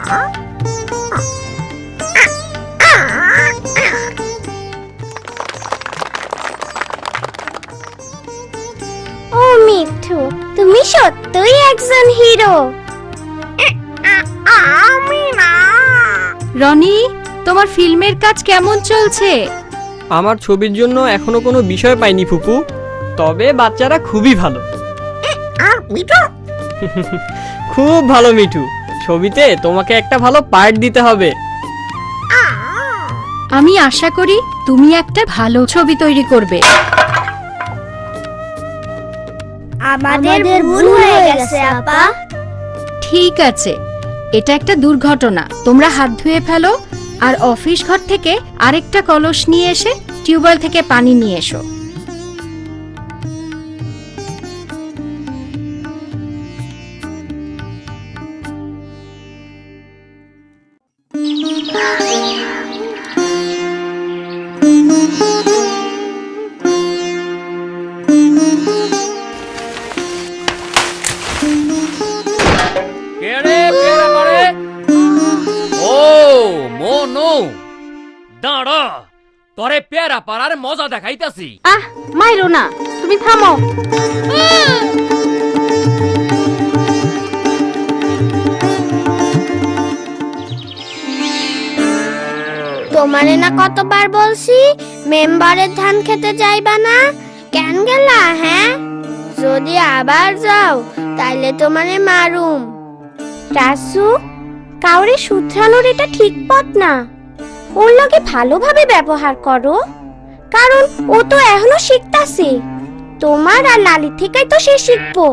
ও মিঠু, তুমি সত্যই একজন হিরো। আমি না। রনি, তোমার ফিল্মের কাজ কেমন চলছে? আমার ছবির জন্য এখনো কোনো বিষয় পাইনি ফুপু, তবে বাচ্চারা খুবই ভালো। মিঠু, খুব ভালো মিঠু, ছবিতে তোমাকে একটা ভালো পার্ট দিতে হবে। আমি আশা করি তুমি একটা ভালো ছবি তৈরি করবে। আমাদের ভুল হয়ে গেছে আপা। ঠিক আছে, এটা একটা দুর্ঘটনা। তোমরা হাত ধুয়ে ফেলো আর অফিস ঘর থেকে আরেকটা কলস নিয়ে এসে টিউবওয়েল থেকে পানি নিয়ে এসো। দাঁড়া, তোরে পেয়ারা পাড়ার মজা দেখাইতাছি। আহ, মাইরো না, তুমি থামো। তোমারে না কতবার বলছি মেম্বারের ধান খেতে যাইবা না, কেন গেলা? হ্যাঁ, যদি আবার যাও তাইলে তোমারে মারুম। রাসু, কাউরে শুধরানোর এটা ঠিক পথ না। ওর লগে ভালোভাবে ব্যবহার করো, কারণ ও তো এখনো শিখতাছে। তোমার আর লালি থেকেই তো সে শিখবো।